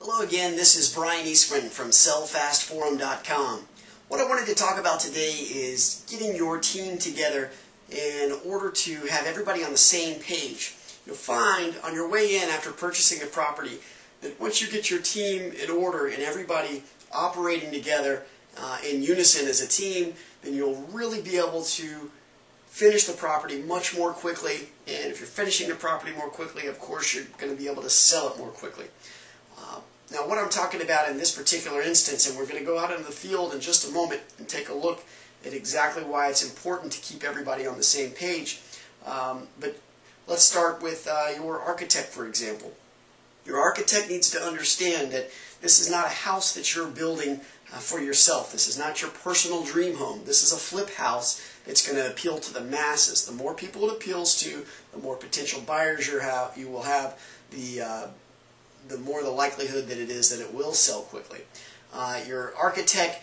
Hello again, this is Brian Eastman from sellfastforum.com. What I wanted to talk about today is getting your team together in order to have everybody on the same page. You'll find on your way in after purchasing a property that once you get your team in order and everybody operating together in unison as a team, then you'll really be able to finish the property much more quickly. And if you're finishing the property more quickly, of course you're going to be able to sell it more quickly. Now what I'm talking about in this particular instance, and we're going to go out into the field in just a moment and take a look at exactly why it's important to keep everybody on the same page. But let's start with your architect, for example. Your architect needs to understand that this is not a house that you're building for yourself. This is not your personal dream home. This is a flip house. It's going to appeal to the masses. The more people it appeals to, the more potential buyers you will have, the more the likelihood that it is that it will sell quickly. Your architect,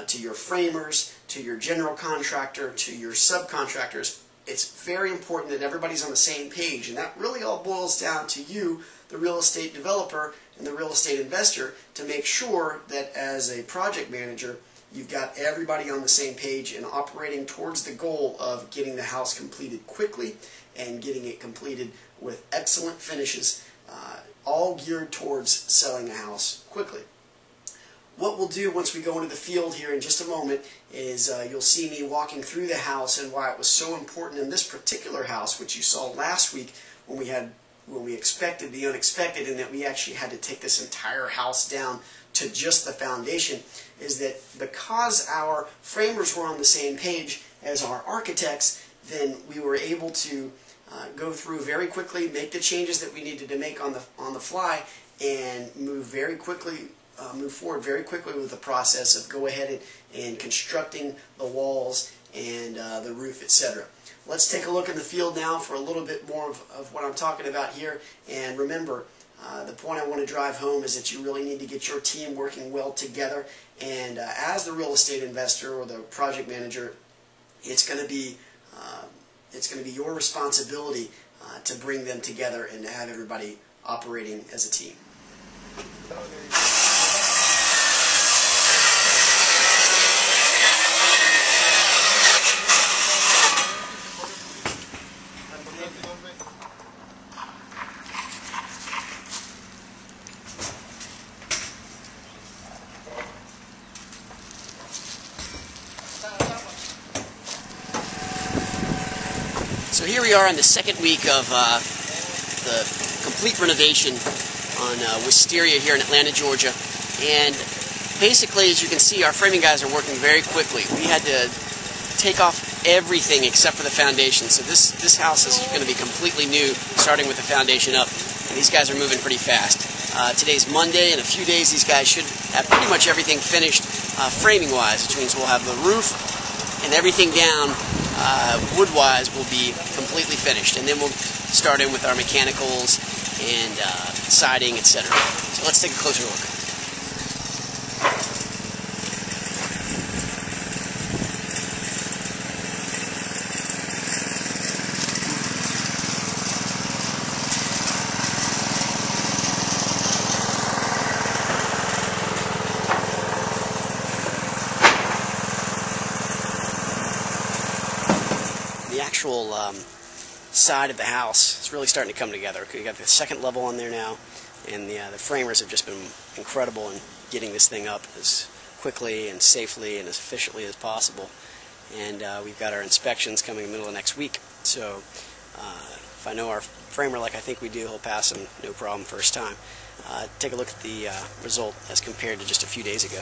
to your framers, to your general contractor, to your subcontractors, it's very important that everybody's on the same page, and that really all boils down to you, the real estate developer and the real estate investor, to make sure that as a project manager you've got everybody on the same page and operating towards the goal of getting the house completed quickly and getting it completed with excellent finishes, all geared towards selling a house quickly. What we'll do once we go into the field here in just a moment is you'll see me walking through the house and why it was so important in this particular house, which you saw last week when we expected the unexpected and that we actually had to take this entire house down to just the foundation, is that because our framers were on the same page as our architects, then we were able to go through very quickly, make the changes that we needed to make on the fly, and move forward very quickly with the process of go ahead and constructing the walls and the roof, etc. Let's take a look in the field now for a little bit more of what I'm talking about here. And remember, the point I want to drive home is that you really need to get your team working well together. And as the real estate investor or the project manager, it's going to be your responsibility to bring them together and to have everybody operating as a team. So here we are on the second week of the complete renovation on Wisteria here in Atlanta, Georgia. And basically, as you can see, our framing guys are working very quickly. We had to take off everything except for the foundation. So this house is going to be completely new, starting with the foundation up. And these guys are moving pretty fast. Today's Monday. In a few days, these guys should have pretty much everything finished framing-wise, which means we'll have the roof and everything down wood-wise will be completely finished, and then we'll start in with our mechanicals and siding, etc. So let's take a closer look. The actual side of the house is really starting to come together. You got the second level on there now, and the framers have just been incredible in getting this thing up as quickly and safely and as efficiently as possible. And we've got our inspections coming in the middle of next week. So if I know our framer like I think we do, he'll pass them no problem first time. Take a look at the result as compared to just a few days ago.